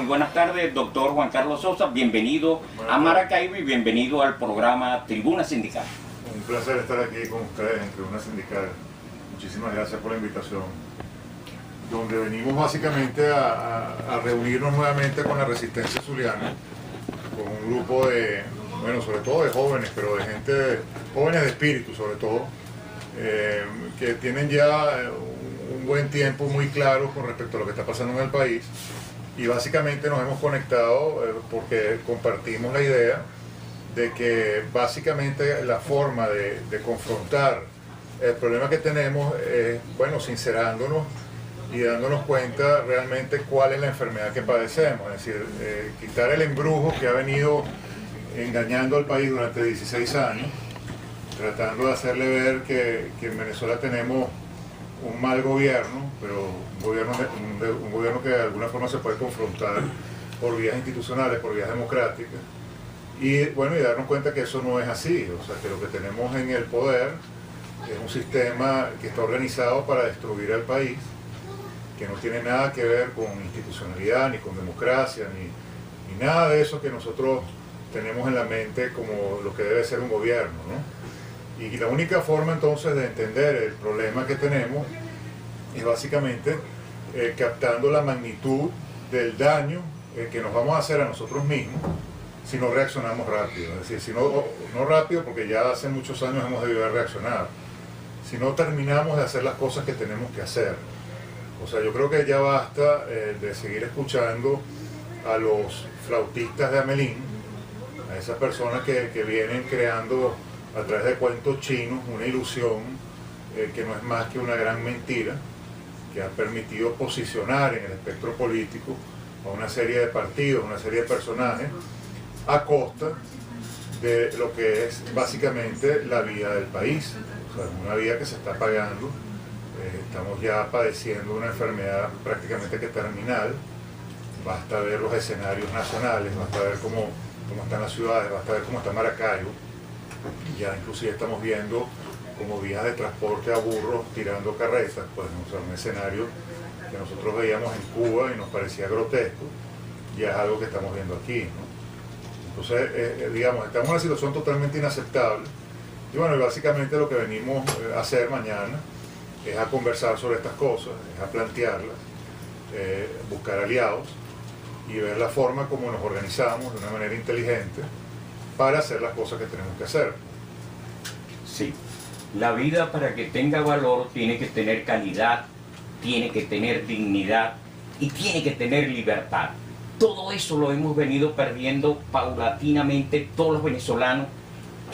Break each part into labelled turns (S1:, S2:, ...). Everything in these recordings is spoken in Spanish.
S1: Muy buenas tardes, doctor Juan Carlos Sosa. Bienvenido a Maracaibo y bienvenido al programa Tribuna Sindical.
S2: Un placer estar aquí con ustedes en Tribuna Sindical. Muchísimas gracias por la invitación. Donde venimos básicamente a reunirnos nuevamente con la resistencia zuliana, con un grupo de, bueno, sobre todo de jóvenes, pero de gente, jóvenes de espíritu sobre todo, que tienen ya un buen tiempo muy claro con respecto a lo que está pasando en el país, y básicamente nos hemos conectado porque compartimos la idea de que básicamente la forma de confrontar el problema que tenemos es, bueno, sincerándonos y dándonos cuenta realmente cuál es la enfermedad que padecemos, es decir, quitar el embrujo que ha venido engañando al país durante 16 años, tratando de hacerle ver que en Venezuela tenemos un mal gobierno, pero un gobierno que de alguna forma se puede confrontar por vías institucionales, por vías democráticas, y bueno, y darnos cuenta que eso no es así, o sea, que lo que tenemos en el poder es un sistema que está organizado para destruir al país, que no tiene nada que ver con institucionalidad, ni con democracia, ni nada de eso que nosotros tenemos en la mente como lo que debe ser un gobierno, ¿no? Y la única forma entonces de entender el problema que tenemos es básicamente captando la magnitud del daño que nos vamos a hacer a nosotros mismos si no reaccionamos rápido. Es decir, si no rápido, porque ya hace muchos años hemos debido haber reaccionado, si no terminamos de hacer las cosas que tenemos que hacer. O sea, yo creo que ya basta de seguir escuchando a los flautistas de Hamelín, a esas personas que vienen creando a través de cuentos chinos una ilusión que no es más que una gran mentira, que ha permitido posicionar en el espectro político a una serie de partidos, una serie de personajes, a costa de lo que es básicamente la vida del país. O sea, una vida que se está pagando. Estamos ya padeciendo una enfermedad prácticamente que terminal. Basta ver los escenarios nacionales, basta ver cómo están las ciudades, basta ver cómo está Maracaibo. Ya inclusive estamos viendo como vías de transporte a burros tirando carretas, pues, o sea, un escenario que nosotros veíamos en Cuba y nos parecía grotesco, ya es algo que estamos viendo aquí, ¿no? Entonces, digamos, estamos en una situación totalmente inaceptable, y bueno, básicamente lo que venimos a hacer mañana es a conversar sobre estas cosas, es a plantearlas, buscar aliados y ver la forma como nos organizamos de una manera inteligente para hacer las cosas que tenemos que hacer.
S1: Sí, la vida, para que tenga valor, tiene que tener calidad, tiene que tener dignidad y tiene que tener libertad. Todo eso lo hemos venido perdiendo paulatinamente todos los venezolanos.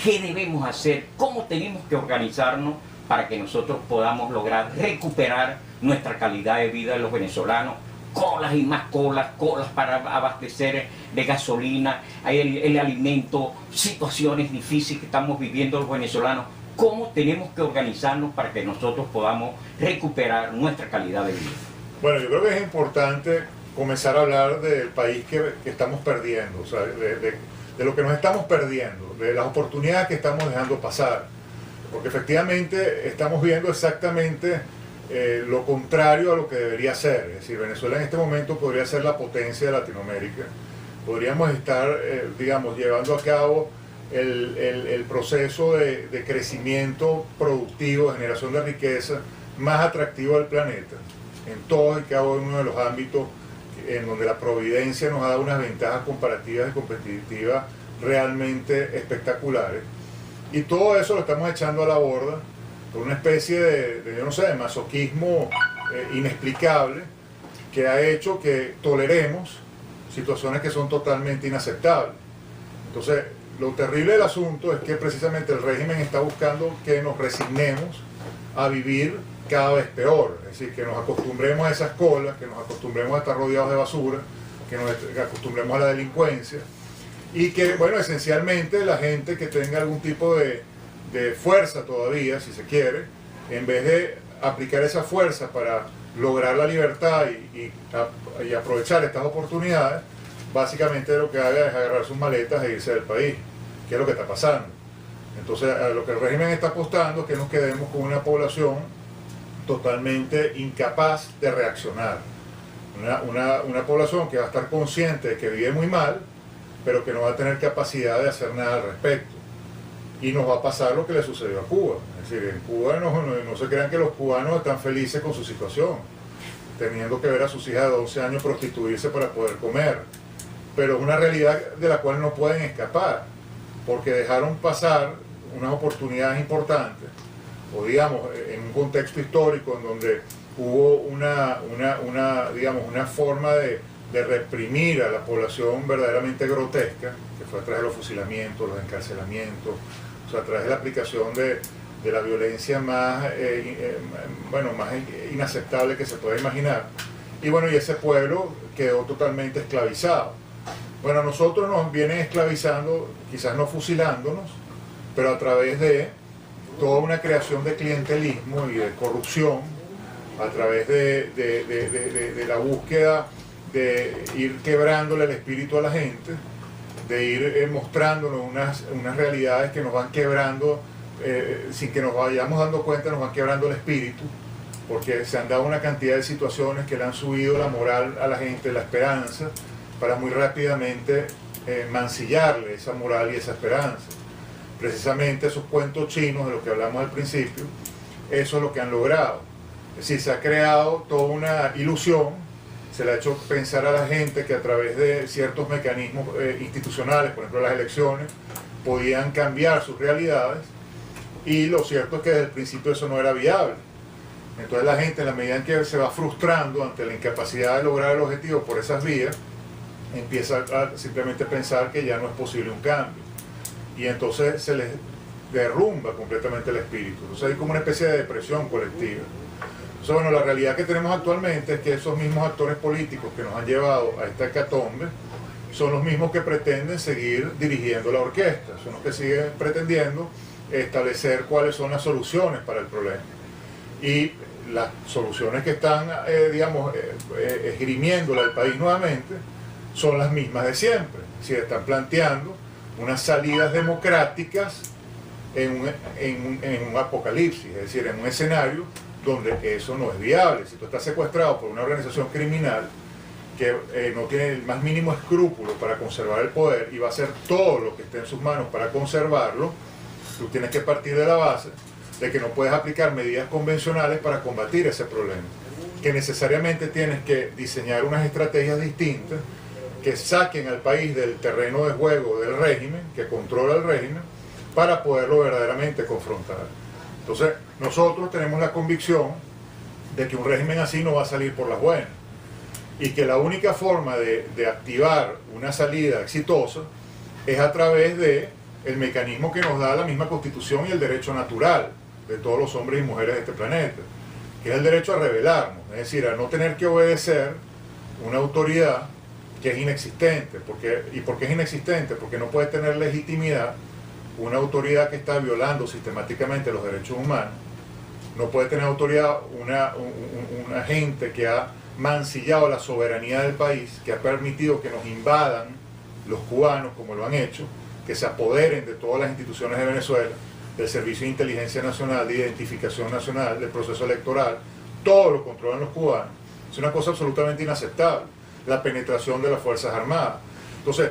S1: ¿Qué debemos hacer? ¿Cómo tenemos que organizarnos para que nosotros podamos lograr recuperar nuestra calidad de vida de los venezolanos? Colas y más colas para abastecer de gasolina, el alimento, situaciones difíciles que estamos viviendo los venezolanos. ¿Cómo tenemos que organizarnos para que nosotros podamos recuperar nuestra calidad de vida?
S2: Bueno, yo creo que es importante comenzar a hablar del país que estamos perdiendo, o sea, de lo que nos estamos perdiendo, de las oportunidades que estamos dejando pasar, porque efectivamente estamos viendo exactamente lo contrario a lo que debería ser. Es decir, Venezuela en este momento podría ser la potencia de Latinoamérica, podríamos estar, digamos, llevando a cabo el proceso de crecimiento productivo, de generación de riqueza más atractivo del planeta, en todo y cada uno de los ámbitos en donde la providencia nos ha dado unas ventajas comparativas y competitivas realmente espectaculares. Y todo eso lo estamos echando a la borda por una especie yo no sé, de masoquismo inexplicable, que ha hecho que toleremos situaciones que son totalmente inaceptables. Entonces, lo terrible del asunto es que precisamente el régimen está buscando que nos resignemos a vivir cada vez peor, es decir, que nos acostumbremos a esas colas, que nos acostumbremos a estar rodeados de basura, que nos acostumbremos a la delincuencia, y que, bueno, esencialmente la gente que tenga algún tipo de fuerza todavía, si se quiere, en vez de aplicar esa fuerza para lograr la libertad y aprovechar estas oportunidades, básicamente lo que haga es agarrar sus maletas e irse del país, que es lo que está pasando. Entonces, a lo que el régimen está apostando es que nos quedemos con una población totalmente incapaz de reaccionar. Una población que va a estar consciente de que vive muy mal, pero que no va a tener capacidad de hacer nada al respecto. Y nos va a pasar lo que le sucedió a Cuba. Es decir, en Cuba no se crean que los cubanos están felices con su situación, teniendo que ver a sus hijas de 12 años prostituirse para poder comer. Pero es una realidad de la cual no pueden escapar, porque dejaron pasar unas oportunidades importantes, o digamos, en un contexto histórico en donde hubo una forma de reprimir a la población verdaderamente grotesca, que fue a través de los fusilamientos, los encarcelamientos, o sea, a través de la aplicación de la violencia más inaceptable que se puede imaginar. Y bueno, y ese pueblo quedó totalmente esclavizado. Bueno, a nosotros nos vienen esclavizando, quizás no fusilándonos, pero a través de toda una creación de clientelismo y de corrupción, a través de la búsqueda de ir quebrándole el espíritu a la gente, de ir mostrándonos unas realidades que nos van quebrando, sin que nos vayamos dando cuenta, nos van quebrando el espíritu, porque se han dado una cantidad de situaciones que le han subido la moral a la gente, la esperanza, para muy rápidamente mancillarle esa moral y esa esperanza. Precisamente esos cuentos chinos de los que hablamos al principio, eso es lo que han logrado. Es decir, se ha creado toda una ilusión, se le ha hecho pensar a la gente que a través de ciertos mecanismos institucionales, por ejemplo las elecciones, podían cambiar sus realidades, y lo cierto es que desde el principio eso no era viable. Entonces la gente, en la medida en que se va frustrando ante la incapacidad de lograr el objetivo por esas vías, empieza a simplemente pensar que ya no es posible un cambio. Y entonces se les derrumba completamente el espíritu. Entonces hay como una especie de depresión colectiva. Entonces, bueno, la realidad que tenemos actualmente es que esos mismos actores políticos que nos han llevado a esta hecatombe son los mismos que pretenden seguir dirigiendo la orquesta, son los que siguen pretendiendo establecer cuáles son las soluciones para el problema. Y las soluciones que están, esgrimiéndole al país nuevamente son las mismas de siempre. Si están planteando unas salidas democráticas en un apocalipsis, es decir, en un escenario donde eso no es viable. Si tú estás secuestrado por una organización criminal que no tiene el más mínimo escrúpulo para conservar el poder y va a hacer todo lo que esté en sus manos para conservarlo, tú tienes que partir de la base de que no puedes aplicar medidas convencionales para combatir ese problema, que necesariamente tienes que diseñar unas estrategias distintas que saquen al país del terreno de juego del régimen, que controla el régimen, para poderlo verdaderamente confrontar. Entonces, nosotros tenemos la convicción de que un régimen así no va a salir por las buenas, y que la única forma de activar una salida exitosa es a través de el mecanismo que nos da la misma Constitución y el derecho natural de todos los hombres y mujeres de este planeta, que es el derecho a rebelarnos, es decir, a no tener que obedecer una autoridad que es inexistente. ¿Y por qué es inexistente? Porque no puede tener legitimidad una autoridad que está violando sistemáticamente los derechos humanos, no puede tener autoridad una gente que ha mancillado la soberanía del país, que ha permitido que nos invadan los cubanos como lo han hecho, que se apoderen de todas las instituciones de Venezuela, del Servicio de Inteligencia Nacional, de Identificación Nacional, del proceso electoral, todo lo controlan los cubanos. Es una cosa absolutamente inaceptable, la penetración de las Fuerzas Armadas. Entonces,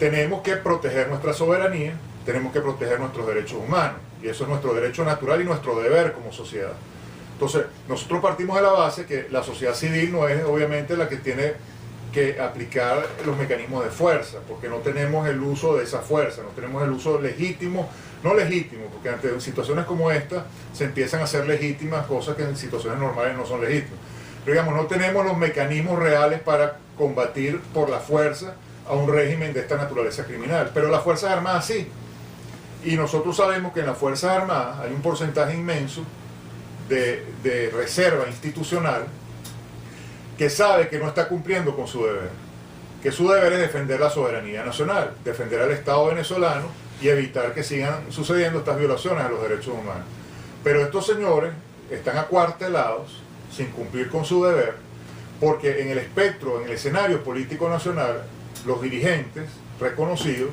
S2: tenemos que proteger nuestra soberanía, tenemos que proteger nuestros derechos humanos, y eso es nuestro derecho natural y nuestro deber como sociedad. Entonces, nosotros partimos de la base que la sociedad civil no es obviamente la que tiene que aplicar los mecanismos de fuerza, porque no tenemos el uso de esa fuerza, no tenemos el uso legítimo, no legítimo, porque ante situaciones como esta se empiezan a hacer legítimas cosas que en situaciones normales no son legítimas. Pero digamos, no tenemos los mecanismos reales para combatir por la fuerza a un régimen de esta naturaleza criminal, pero las Fuerzas Armadas sí. Y nosotros sabemos que en las Fuerzas Armadas hay un porcentaje inmenso de reserva institucional que sabe que no está cumpliendo con su deber, que su deber es defender la soberanía nacional, defender al Estado venezolano y evitar que sigan sucediendo estas violaciones a los derechos humanos. Pero estos señores están acuartelados sin cumplir con su deber, porque en el espectro, en el escenario político nacional, los dirigentes reconocidos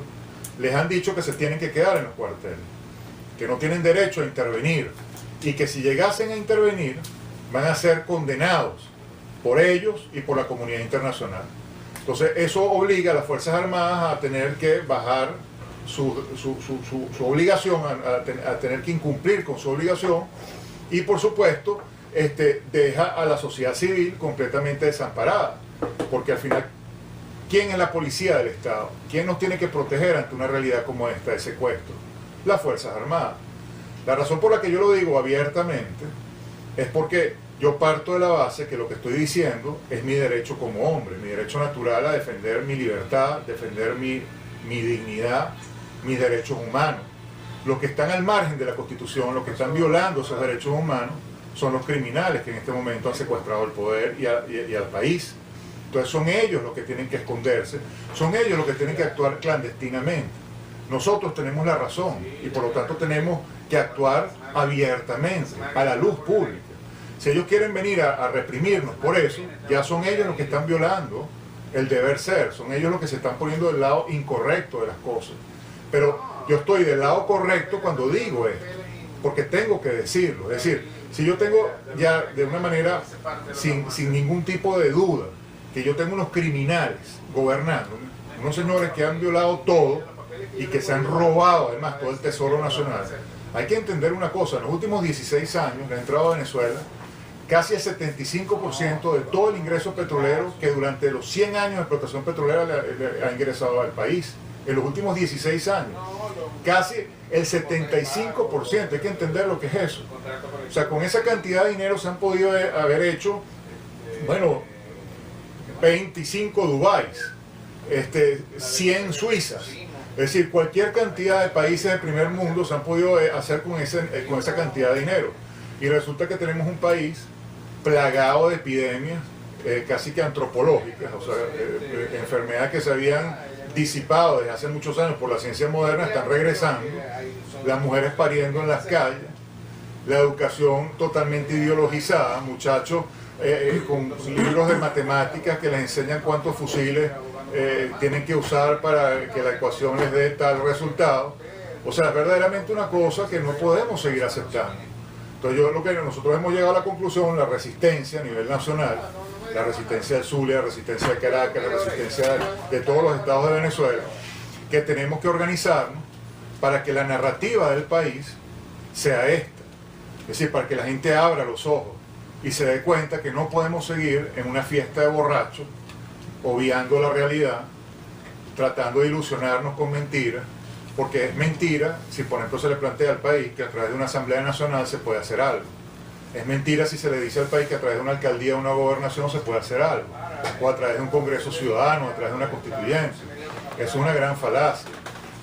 S2: les han dicho que se tienen que quedar en los cuarteles, que no tienen derecho a intervenir, y que si llegasen a intervenir van a ser condenados por ellos y por la comunidad internacional. Entonces eso obliga a las Fuerzas Armadas a tener que bajar su obligación, a tener que incumplir con su obligación, y por supuesto deja a la sociedad civil completamente desamparada, porque al final, ¿quién es la policía del Estado? ¿Quién nos tiene que proteger ante una realidad como esta de secuestro? Las Fuerzas Armadas. La razón por la que yo lo digo abiertamente es porque yo parto de la base que lo que estoy diciendo es mi derecho como hombre, mi derecho natural a defender mi libertad, defender mi dignidad, mis derechos humanos. Los que están al margen de la Constitución, los que están violando esos derechos humanos, son los criminales que en este momento han secuestrado el poder y al país. Entonces son ellos los que tienen que esconderse, son ellos los que tienen que actuar clandestinamente. Nosotros tenemos la razón y por lo tanto tenemos que actuar abiertamente, a la luz pública. Si ellos quieren venir a reprimirnos por eso, ya son ellos los que están violando el deber ser, son ellos los que se están poniendo del lado incorrecto de las cosas. Pero yo estoy del lado correcto cuando digo esto, porque tengo que decirlo. Es decir, si yo tengo ya de una manera sin ningún tipo de duda que yo tengo unos criminales gobernando, unos señores que han violado todo y que se han robado además todo el tesoro nacional, hay que entender una cosa: en los últimos 16 años la entrada a Venezuela, casi el 75% de todo el ingreso petrolero que durante los 100 años de explotación petrolera le ha ingresado al país, en los últimos 16 años, casi el 75%, hay que entender lo que es eso. O sea, con esa cantidad de dinero se han podido haber hecho, bueno, 25 Dubáis, 100 Suizas. Es decir, cualquier cantidad de países del primer mundo se han podido hacer con esa cantidad de dinero. Y resulta que tenemos un país plagado de epidemias casi que antropológicas, o sea, enfermedades que se habían disipado desde hace muchos años por la ciencia moderna, están regresando, las mujeres pariendo en las calles, la educación totalmente ideologizada, muchachos con libros de matemáticas que les enseñan cuántos fusiles tienen que usar para que la ecuación les dé tal resultado. O sea, es verdaderamente una cosa que no podemos seguir aceptando. Entonces nosotros hemos llegado a la conclusión, la resistencia a nivel nacional, la resistencia del Zulia, la resistencia de Caracas, la resistencia de todos los estados de Venezuela, que tenemos que organizarnos para que la narrativa del país sea esta. Es decir, para que la gente abra los ojos y se dé cuenta que no podemos seguir en una fiesta de borrachos, obviando la realidad, tratando de ilusionarnos con mentiras, porque es mentira si por ejemplo se le plantea al país que a través de una asamblea nacional se puede hacer algo. Es mentira si se le dice al país que a través de una alcaldía o una gobernación se puede hacer algo, o a través de un congreso ciudadano, a través de una constituyente. Es una gran falacia,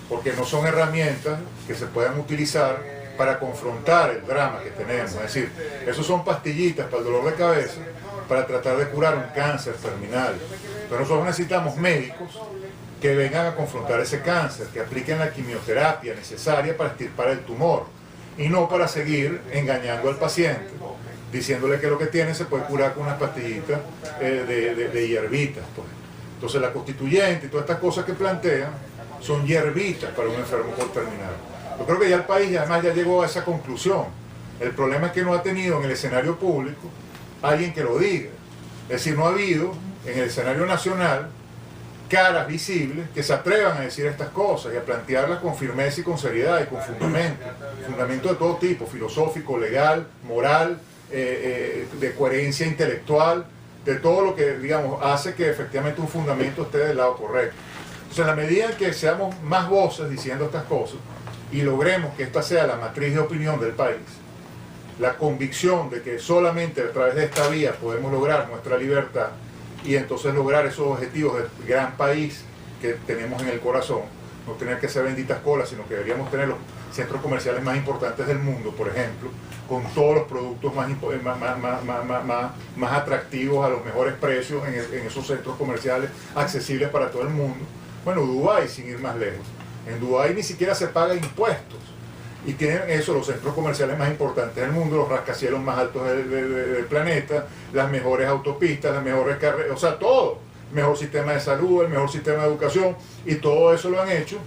S2: porque no son herramientas que se puedan utilizar para confrontar el drama que tenemos. Es decir, esos son pastillitas para el dolor de cabeza, para tratar de curar un cáncer terminal. Pero nosotros necesitamos médicos que vengan a confrontar ese cáncer, que apliquen la quimioterapia necesaria para extirpar el tumor, y no para seguir engañando al paciente, diciéndole que lo que tiene se puede curar con unas pastillitas de hierbitas. Pues. Entonces la constituyente y todas estas cosas que plantean son hierbitas para un enfermo por terminal. Yo creo que ya el país además ya llegó a esa conclusión. El problema es que no ha tenido en el escenario público alguien que lo diga. Es decir, no ha habido en el escenario nacional caras visibles que se atrevan a decir estas cosas y a plantearlas con firmeza y con seriedad y con fundamento de todo tipo, filosófico, legal, moral, de coherencia intelectual, de todo lo que, digamos, hace que efectivamente un fundamento esté del lado correcto. Entonces, en la medida en que seamos más voces diciendo estas cosas y logremos que esta sea la matriz de opinión del país, la convicción de que solamente a través de esta vía podemos lograr nuestra libertad, y entonces lograr esos objetivos del gran país que tenemos en el corazón, no tener que ser benditas colas, sino que deberíamos tener los centros comerciales más importantes del mundo, por ejemplo, con todos los productos más atractivos a los mejores precios en esos centros comerciales accesibles para todo el mundo. Bueno, Dubái, sin ir más lejos. En Dubái ni siquiera se pagan impuestos. Y tienen eso, los centros comerciales más importantes del mundo, los rascacielos más altos del planeta, las mejores autopistas, las mejores carreteras, o sea, todo. El mejor sistema de salud, el mejor sistema de educación, y todo eso lo han hecho,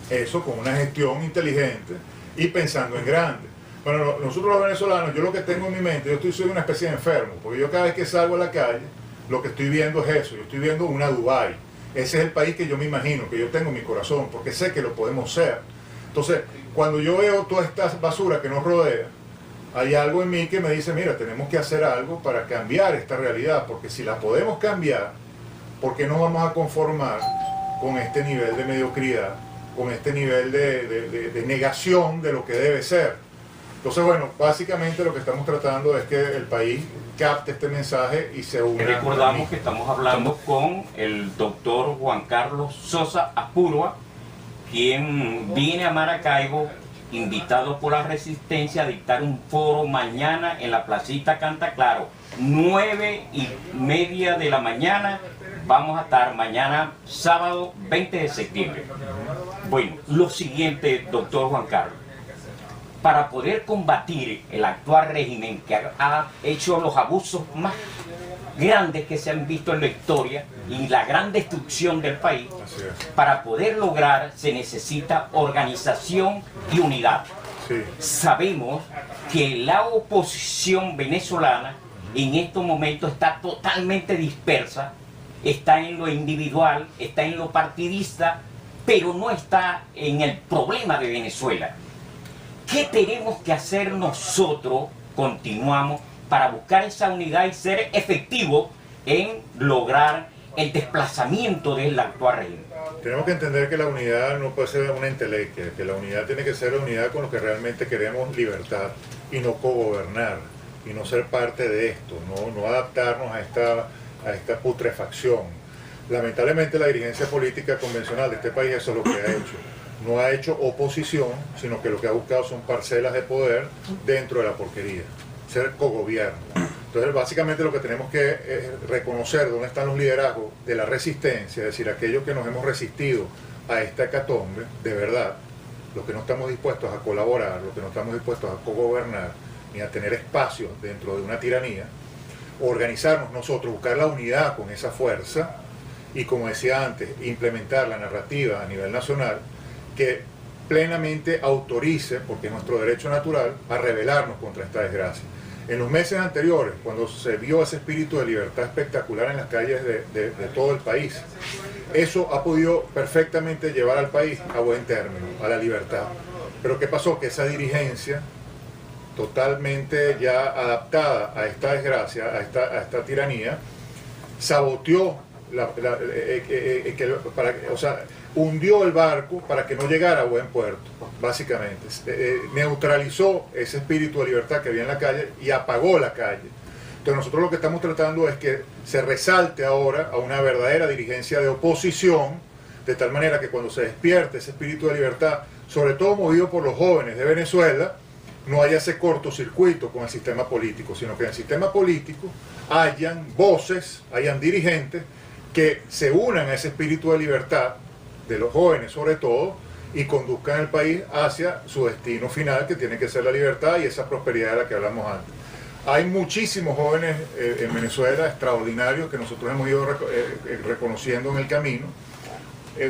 S2: eso con una gestión inteligente y pensando en grande. Bueno, nosotros los venezolanos, yo lo que tengo en mi mente, soy una especie de enfermo, porque yo cada vez que salgo a la calle, lo que estoy viendo es eso, yo estoy viendo una Dubái. Ese es el país que yo me imagino, que yo tengo en mi corazón, porque sé que lo podemos ser. Entonces, cuando yo veo toda esta basura que nos rodea, hay algo en mí que me dice, mira, tenemos que hacer algo para cambiar esta realidad, porque si la podemos cambiar, ¿por qué nos vamos a conformar con este nivel de mediocridad, con este nivel de negación de lo que debe ser? Entonces, bueno, básicamente lo que estamos tratando es que el país capte este mensaje y se una.
S1: Recordamos que estamos hablando con el doctor Juan Carlos Sosa Apurua, quien viene a Maracaibo invitado por la Resistencia a dictar un foro mañana en la placita Canta Claro, 9:30 de la mañana. Vamos a estar mañana sábado 20 de septiembre. Bueno, lo siguiente, doctor Juan Carlos, para poder combatir el actual régimen que ha hecho los abusos más grandes que se han visto en la historia y la gran destrucción del país, para poder lograr se necesita organización y unidad.
S2: Sí.
S1: Sabemos que la oposición venezolana en estos momentos está totalmente dispersa, está en lo individual, está en lo partidista, pero no está en el problema de Venezuela. ¿Qué tenemos que hacer nosotros? Continuamos para buscar esa unidad y ser efectivos en lograr el desplazamiento del actual régimen.
S2: Tenemos que entender que la unidad no puede ser una entelequia, que la unidad tiene que ser la unidad con los que realmente queremos libertad y no cogobernar, y no ser parte de esto, no adaptarnos a esta putrefacción. Lamentablemente la dirigencia política convencional de este país eso es lo que ha hecho. No ha hecho oposición, sino que lo que ha buscado son parcelas de poder dentro de la porquería, ser cogobierno. Entonces básicamente lo que tenemos que es reconocer dónde están los liderazgos de la resistencia, es decir, aquellos que nos hemos resistido a esta hecatombe, de verdad, los que no estamos dispuestos a colaborar, los que no estamos dispuestos a cogobernar, ni a tener espacios dentro de una tiranía, organizarnos nosotros, buscar la unidad con esa fuerza y, como decía antes, implementar la narrativa a nivel nacional que plenamente autorice, porque es nuestro derecho natural, a rebelarnos contra esta desgracia. En los meses anteriores, cuando se vio ese espíritu de libertad espectacular en las calles de todo el país, eso ha podido perfectamente llevar al país a buen término, a la libertad. Pero ¿qué pasó? Que esa dirigencia, totalmente ya adaptada a esta desgracia, a esta tiranía, saboteó, hundió el barco para que no llegara a buen puerto, básicamente. Neutralizó ese espíritu de libertad que había en la calle y apagó la calle. Entonces nosotros lo que estamos tratando es que se resalte ahora a una verdadera dirigencia de oposición, de tal manera que cuando se despierte ese espíritu de libertad, sobre todo movido por los jóvenes de Venezuela, no haya ese cortocircuito con el sistema político, sino que en el sistema político hayan voces, hayan dirigentes que se unan a ese espíritu de libertad de los jóvenes sobre todo y conduzcan el país hacia su destino final, que tiene que ser la libertad y esa prosperidad de la que hablamos antes. Hay muchísimos jóvenes en Venezuela extraordinarios que nosotros hemos ido reconociendo en el camino.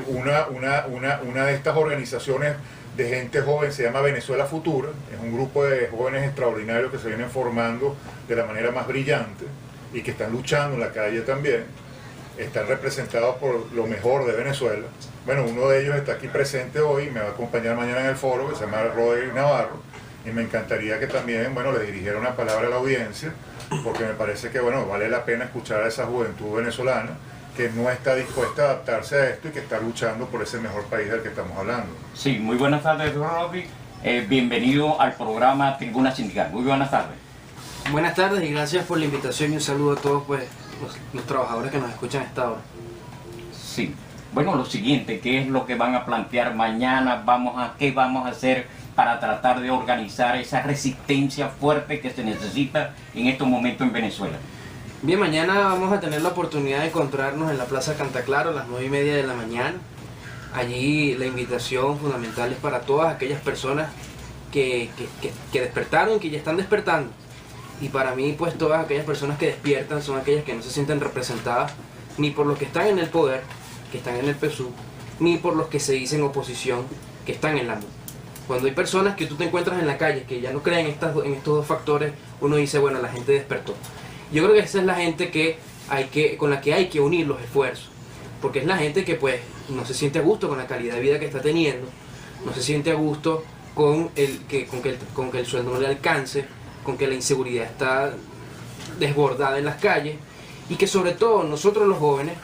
S2: Una de estas organizaciones de gente joven se llama Venezuela Futura, es un grupo de jóvenes extraordinarios que se vienen formando de la manera más brillante y que están luchando en la calle también, están representados por lo mejor de Venezuela. Bueno, uno de ellos está aquí presente hoy, me va a acompañar mañana en el foro, que se llama Roderick Navarro, y me encantaría que también, bueno, le dirigiera una palabra a la audiencia, porque me parece que, bueno, vale la pena escuchar a esa juventud venezolana que no está dispuesta a adaptarse a esto y que está luchando por ese mejor país del que estamos hablando.
S1: Sí, muy buenas tardes, Roderick. Bienvenido al programa Tribuna Sindical. Muy buenas tardes.
S3: Buenas tardes y gracias por la invitación y un saludo a todos pues, los trabajadores que nos escuchan a esta hora.
S1: Sí. Bueno, lo siguiente, ¿qué es lo que van a plantear mañana? ¿Qué vamos a hacer para tratar de organizar esa resistencia fuerte que se necesita en estos momentos en Venezuela?
S3: Bien, mañana vamos a tener la oportunidad de encontrarnos en la Plaza Canta Claro a las 9:30 de la mañana. Allí la invitación fundamental es para todas aquellas personas que despertaron, que ya están despertando. Y para mí, pues todas aquellas personas que despiertan son aquellas que no se sienten representadas ni por los que están en el poder, que están en el PSUV, ni por los que se dicen oposición, que están en la MUD. Cuando hay personas que tú te encuentras en la calle que ya no creen en estos dos factores, uno dice, bueno, la gente despertó. Yo creo que esa es la gente con la que hay que unir los esfuerzos, porque es la gente que pues no se siente a gusto con la calidad de vida que está teniendo, no se siente a gusto con que el sueldo no le alcance, con que la inseguridad está desbordada en las calles, y que sobre todo nosotros los jóvenes,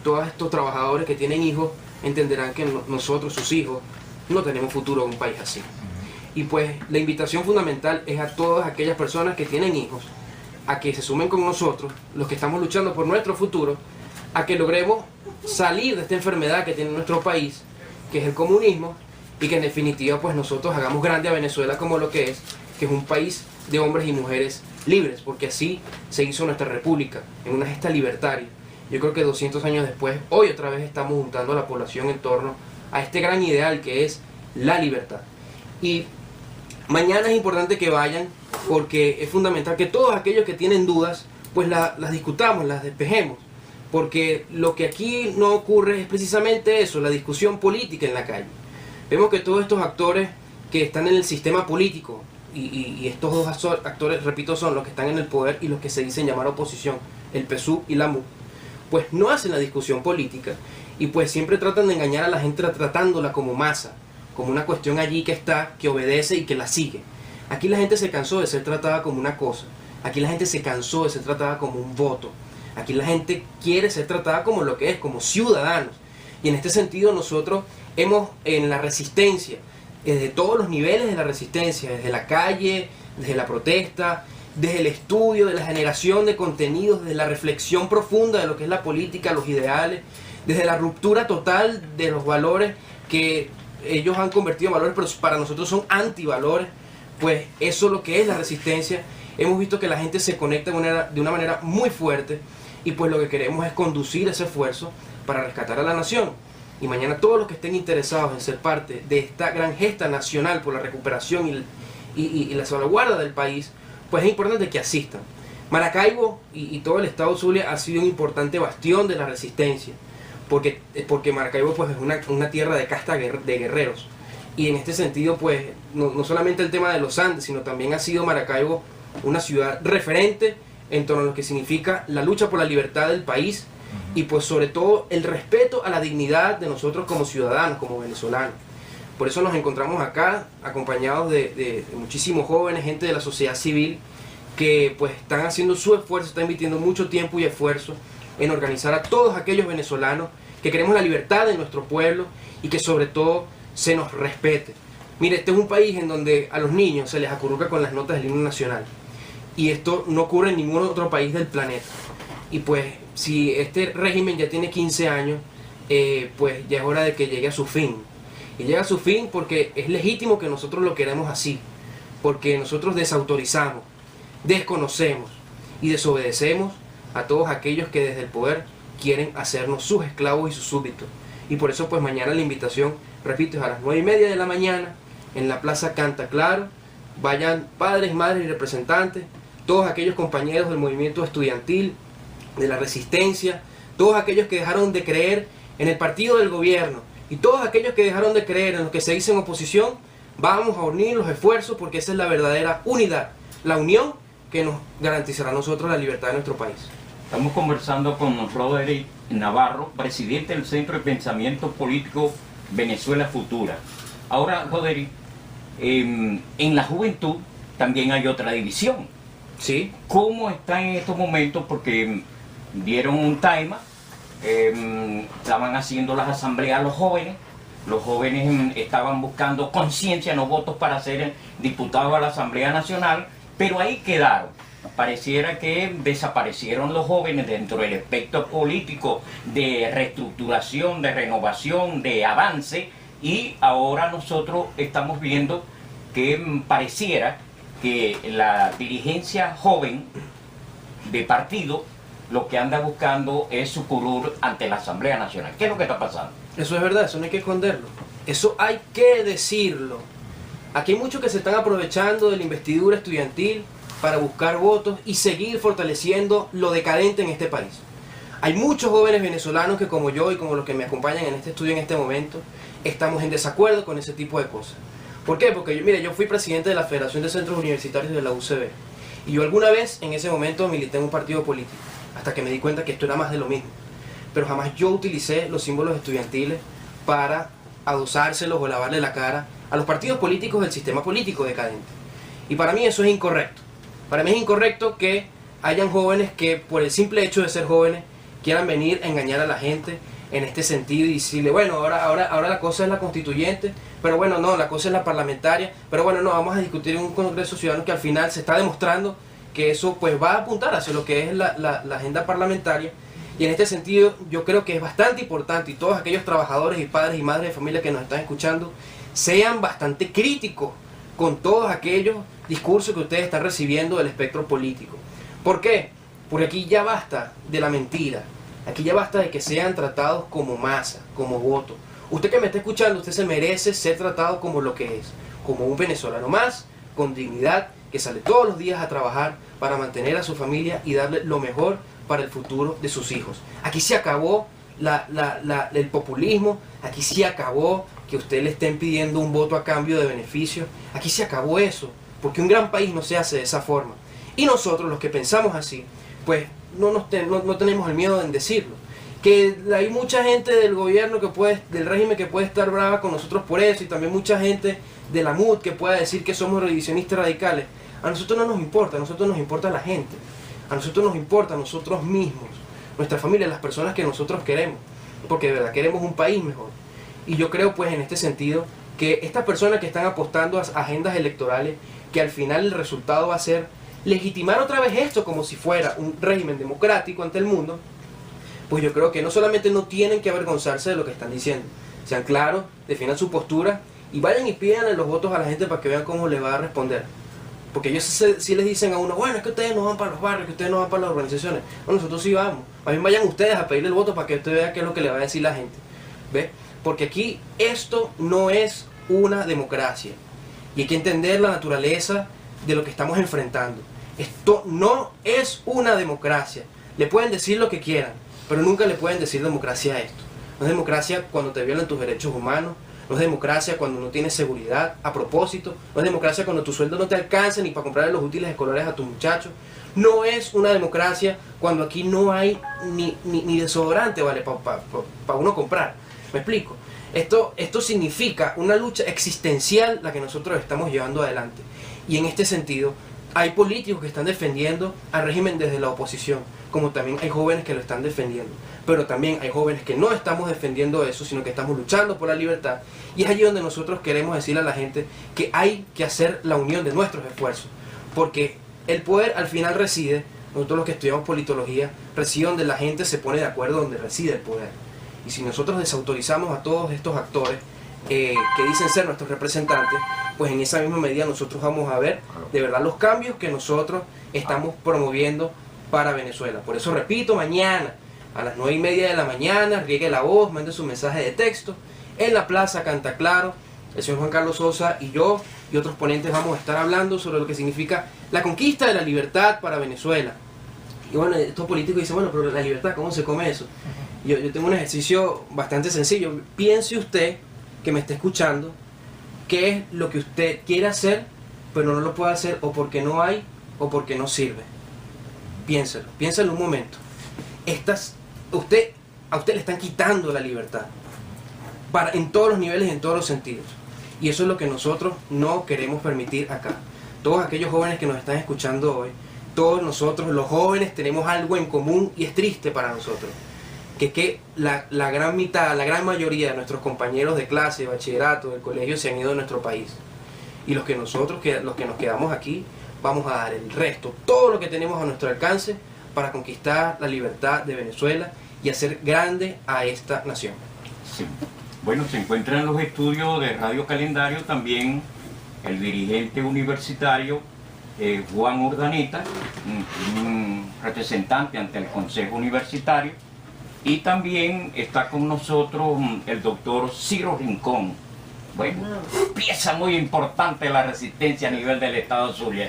S3: todos estos trabajadores que tienen hijos, entenderán que nosotros, sus hijos, no tenemos futuro en un país así. Y pues la invitación fundamental es a todas aquellas personas que tienen hijos, a que se sumen con nosotros, los que estamos luchando por nuestro futuro, a que logremos salir de esta enfermedad que tiene nuestro país, que es el comunismo, y que en definitiva pues nosotros hagamos grande a Venezuela como lo que es un país de hombres y mujeres libres, porque así se hizo nuestra república, en una gesta libertaria. Yo creo que 200 años después, hoy otra vez estamos juntando a la población en torno a este gran ideal que es la libertad. Y mañana es importante que vayan, porque es fundamental que todos aquellos que tienen dudas, pues las discutamos, las despejemos, porque lo que aquí no ocurre es precisamente eso, la discusión política en la calle. Vemos que todos estos actores que están en el sistema político, y estos dos actores, repito, son los que están en el poder y los que se dicen llamar oposición, el PSUV y la MUD, pues no hacen la discusión política, y pues siempre tratan de engañar a la gente tratándola como masa, como una cuestión allí que está, que obedece y que la sigue. Aquí la gente se cansó de ser tratada como una cosa, aquí la gente se cansó de ser tratada como un voto, aquí la gente quiere ser tratada como lo que es, como ciudadanos. Y en este sentido nosotros hemos en la resistencia, desde todos los niveles de la resistencia, desde la calle, desde la protesta, desde el estudio, de la generación de contenidos, desde la reflexión profunda de lo que es la política, los ideales, desde la ruptura total de los valores que ellos han convertido en valores, pero para nosotros son antivalores, pues eso es lo que es la resistencia. Hemos visto que la gente se conecta de una manera muy fuerte, y pues lo que queremos es conducir ese esfuerzo para rescatar a la nación. Y mañana todos los que estén interesados en ser parte de esta gran gesta nacional por la recuperación y la salvaguarda del país, pues es importante que asistan. Maracaibo y todo el estado Zulia ha sido un importante bastión de la resistencia, porque Maracaibo pues es una tierra de casta de guerreros, y en este sentido pues no solamente el tema de los Andes, sino también ha sido Maracaibo una ciudad referente en torno a lo que significa la lucha por la libertad del país, y pues sobre todo el respeto a la dignidad de nosotros como ciudadanos, como venezolanos. Por eso nos encontramos acá acompañados de muchísimos jóvenes, gente de la sociedad civil, que pues están haciendo su esfuerzo, están invirtiendo mucho tiempo y esfuerzo en organizar a todos aquellos venezolanos que queremos la libertad de nuestro pueblo y que sobre todo se nos respete. Mire, este es un país en donde a los niños se les acurruca con las notas del himno nacional, y esto no ocurre en ningún otro país del planeta. Y pues si este régimen ya tiene 15 años, pues ya es hora de que llegue a su fin. Y llega a su fin porque es legítimo que nosotros lo queramos así, porque nosotros desautorizamos, desconocemos y desobedecemos a todos aquellos que desde el poder quieren hacernos sus esclavos y sus súbditos. Y por eso pues mañana la invitación, repito, es a las 9:30 de la mañana en la Plaza Canta Claro. Vayan padres, madres y representantes, todos aquellos compañeros del movimiento estudiantil, de la resistencia, todos aquellos que dejaron de creer en el partido del gobierno y todos aquellos que dejaron de creer en los que se dicen oposición. Vamos a unir los esfuerzos, porque esa es la verdadera unidad, la unión que nos garantizará a nosotros la libertad de nuestro país.
S1: Estamos conversando con Roderick Navarro, presidente del Centro de Pensamiento Político Venezuela Futura. Ahora, Roderick, en la juventud también hay otra división.
S3: ¿Sí?
S1: ¿Cómo está en estos momentos? Porque dieron un timer, estaban haciendo las asambleas los jóvenes estaban buscando conciencia, no votos para ser diputados a la Asamblea Nacional, pero ahí quedaron. Pareciera que desaparecieron los jóvenes dentro del espectro político de reestructuración, de renovación, de avance, y ahora nosotros estamos viendo que pareciera que la dirigencia joven de partido lo que anda buscando es su curul ante la Asamblea Nacional. ¿Qué es lo que está pasando?
S3: Eso es verdad, eso no hay que esconderlo. Eso hay que decirlo. Aquí hay muchos que se están aprovechando de la investidura estudiantil para buscar votos y seguir fortaleciendo lo decadente en este país. Hay muchos jóvenes venezolanos que, como yo y como los que me acompañan en este estudio en este momento, estamos en desacuerdo con ese tipo de cosas. ¿Por qué? Porque mire, yo fui presidente de la Federación de Centros Universitarios de la UCB. Y yo alguna vez en ese momento milité en un partido político, hasta que me di cuenta que esto era más de lo mismo. Pero jamás yo utilicé los símbolos estudiantiles para adosárselos o lavarle la cara a los partidos políticos del sistema político decadente. Y para mí eso es incorrecto. Para mí es incorrecto que hayan jóvenes que por el simple hecho de ser jóvenes quieran venir a engañar a la gente en este sentido y decirle, bueno, ahora la cosa es la constituyente, pero bueno, no, la cosa es la parlamentaria, pero bueno, no, vamos a discutir en un Congreso Ciudadano que al final se está demostrando que eso pues va a apuntar hacia lo que es la agenda parlamentaria. Y en este sentido yo creo que es bastante importante, y todos aquellos trabajadores y padres y madres de familia que nos están escuchando sean bastante críticos con todos aquellos discursos que ustedes están recibiendo del espectro político. ¿Por qué? Porque aquí ya basta de la mentira, aquí ya basta de que sean tratados como masa, como voto. Usted que me está escuchando, usted se merece ser tratado como lo que es, como un venezolano más, con dignidad, que sale todos los días a trabajar para mantener a su familia y darle lo mejor para el futuro de sus hijos. Aquí se acabó el populismo, aquí se acabó que usted le estén pidiendo un voto a cambio de beneficios, aquí se acabó eso, porque un gran país no se hace de esa forma. Y nosotros, los que pensamos así, pues no tenemos el miedo en decirlo. Que hay mucha gente del gobierno del régimen que puede estar brava con nosotros por eso, y también mucha gente de la MUD que pueda decir que somos revisionistas radicales. A nosotros no nos importa, a nosotros nos importa la gente, a nosotros nos importa nosotros mismos, nuestra familia, las personas que nosotros queremos, porque de verdad queremos un país mejor. Y yo creo pues en este sentido que estas personas que están apostando a agendas electorales, que al final el resultado va a ser legitimar otra vez esto como si fuera un régimen democrático ante el mundo, pues yo creo que no solamente no tienen que avergonzarse de lo que están diciendo, sean claros, definan su postura y vayan y pidan los votos a la gente para que vean cómo le va a responder. Porque ellos sí les dicen a uno, bueno, es que ustedes no van para los barrios, que ustedes no van para las organizaciones. Bueno, nosotros sí vamos. Más bien vayan ustedes a pedirle el voto para que usted vea qué es lo que le va a decir la gente. ¿Ve? Porque aquí esto no es una democracia. Y hay que entender la naturaleza de lo que estamos enfrentando. Esto no es una democracia. Le pueden decir lo que quieran, pero nunca le pueden decir democracia a esto. No es democracia cuando te violan tus derechos humanos. No es democracia cuando no tienes seguridad a propósito. No es democracia cuando tu sueldo no te alcanza ni para comprarle los útiles escolares a tus muchachos. No es una democracia cuando aquí no hay ni desodorante, ¿vale? Para uno comprar. ¿Me explico? Esto significa una lucha existencial la que nosotros estamos llevando adelante. Y en este sentido, hay políticos que están defendiendo al régimen desde la oposición, como también hay jóvenes que lo están defendiendo. Pero también hay jóvenes que no estamos defendiendo eso, sino que estamos luchando por la libertad. Y es allí donde nosotros queremos decirle a la gente que hay que hacer la unión de nuestros esfuerzos. Porque el poder al final reside, nosotros los que estudiamos politología, reside donde la gente se pone de acuerdo donde reside el poder. Y si nosotros desautorizamos a todos estos actores que dicen ser nuestros representantes, pues en esa misma medida nosotros vamos a ver de verdad los cambios que nosotros estamos promoviendo para Venezuela. Por eso repito, mañana a las 9:30 de la mañana, riegue la voz, mande su mensaje de texto en la Plaza Canta Claro. El señor Juan Carlos Sosa y yo y otros ponentes vamos a estar hablando sobre lo que significa la conquista de la libertad para Venezuela. Y bueno, estos políticos dicen, bueno, pero la libertad, ¿cómo se come eso? Yo tengo un ejercicio bastante sencillo. Piense usted, que me está escuchando, qué es lo que usted quiere hacer, pero no lo puede hacer o porque no hay o porque no sirve. Piénselo un momento. A usted le están quitando la libertad en todos los niveles y en todos los sentidos. Y eso es lo que nosotros no queremos permitir acá. Todos aquellos jóvenes que nos están escuchando hoy, todos nosotros los jóvenes tenemos algo en común y es triste para nosotros. Que la gran mitad, la gran mayoría de nuestros compañeros de clase, de bachillerato, del colegio se han ido de nuestro país. Y los que nos quedamos aquí, vamos a dar el resto, todo lo que tenemos a nuestro alcance para conquistar la libertad de Venezuela y hacer grande a esta nación.
S1: Sí. Bueno, se encuentra en los estudios de Radio Calendario también el dirigente universitario Juan Urdaneta, un representante ante el Consejo Universitario, y también está con nosotros el doctor Ciro Rincón. Bueno, pieza muy importante de la resistencia a nivel del Estado Zulia.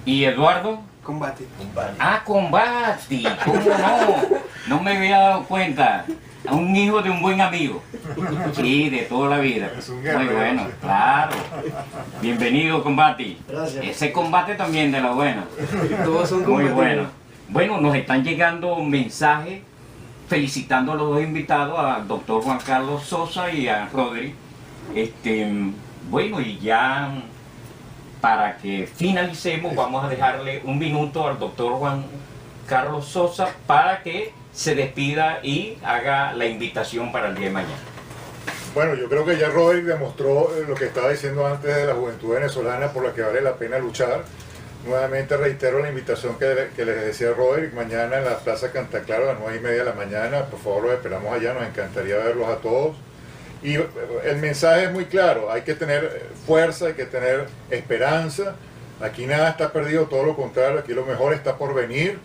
S1: ¿Y Eduardo?
S3: Combate.
S1: Ah, Combate. ¿Cómo no? No me había dado cuenta. Un hijo de un buen amigo. Sí, de toda la vida.
S2: Es un
S1: Muy
S2: guerrero,
S1: bueno,
S2: sí.
S1: claro. Bienvenido, Combate.
S4: Gracias.
S1: Ese combate también de la buena.
S3: Todos son
S1: Muy
S3: compatibles.
S1: bueno. Bueno, nos están llegando mensajes felicitando a los dos invitados, al doctor Juan Carlos Sosa y a Rodri. Bueno, y ya para que finalicemos, vamos a dejarle un minuto al doctor Juan Carlos Sosa para que se despida y haga la invitación para el día de mañana.
S2: Bueno, yo creo que ya Roderick demostró lo que estaba diciendo antes de la juventud venezolana por la que vale la pena luchar. Nuevamente reitero la invitación que les decía Roderick, mañana en la Plaza Cantaclaro a las 9:30 de la mañana. Por favor, los esperamos allá, nos encantaría verlos a todos. Y el mensaje es muy claro, hay que tener fuerza, hay que tener esperanza. Aquí nada está perdido, todo lo contrario, aquí lo mejor está por venir.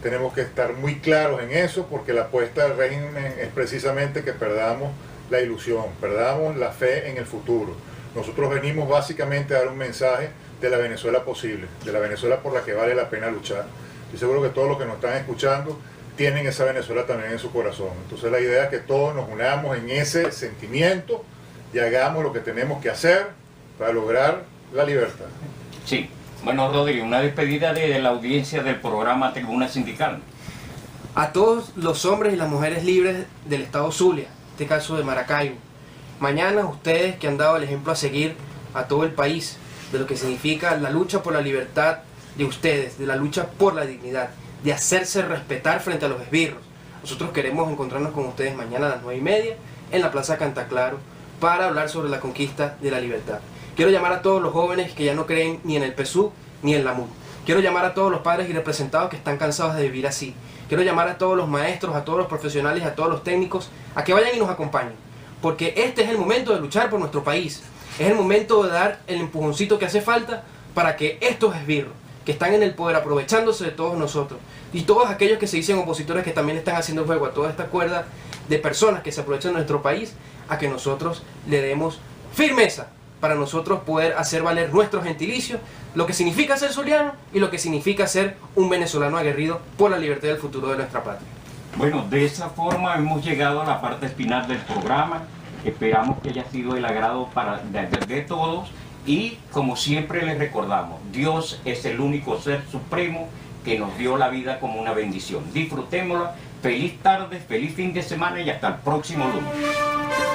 S2: Tenemos que estar muy claros en eso, porque la apuesta del régimen es precisamente que perdamos la ilusión, perdamos la fe en el futuro. Nosotros venimos básicamente a dar un mensaje de la Venezuela posible, de la Venezuela por la que vale la pena luchar. Estoy seguro que todos los que nos están escuchando tienen esa Venezuela también en su corazón. Entonces la idea es que todos nos unamos en ese sentimiento y hagamos lo que tenemos que hacer para lograr la libertad.
S1: Sí. Bueno, Rodri, una despedida de la audiencia del programa Tribuna Sindical.
S3: A todos los hombres y las mujeres libres del estado Zulia, en este caso de Maracaibo. Mañana ustedes que han dado el ejemplo a seguir a todo el país de lo que significa la lucha por la libertad de ustedes, de la lucha por la dignidad, de hacerse respetar frente a los esbirros. Nosotros queremos encontrarnos con ustedes mañana a las 9:30 en la Plaza Cantaclaro para hablar sobre la conquista de la libertad. Quiero llamar a todos los jóvenes que ya no creen ni en el PSUV ni en la MUD. Quiero llamar a todos los padres y representados que están cansados de vivir así. Quiero llamar a todos los maestros, a todos los profesionales, a todos los técnicos, a que vayan y nos acompañen. Porque este es el momento de luchar por nuestro país. Es el momento de dar el empujoncito que hace falta para que estos esbirros que están en el poder aprovechándose de todos nosotros y todos aquellos que se dicen opositores que también están haciendo juego a toda esta cuerda de personas que se aprovechan de nuestro país, a que nosotros le demos firmeza para nosotros poder hacer valer nuestro gentilicio, lo que significa ser zuliano y lo que significa ser un venezolano aguerrido por la libertad y el futuro de nuestra patria.
S1: Bueno, de esa forma hemos llegado a la parte final del programa. Esperamos que haya sido el agrado de todos y, como siempre les recordamos, Dios es el único ser supremo que nos dio la vida como una bendición. Disfrutémosla. Feliz tarde, feliz fin de semana y hasta el próximo lunes.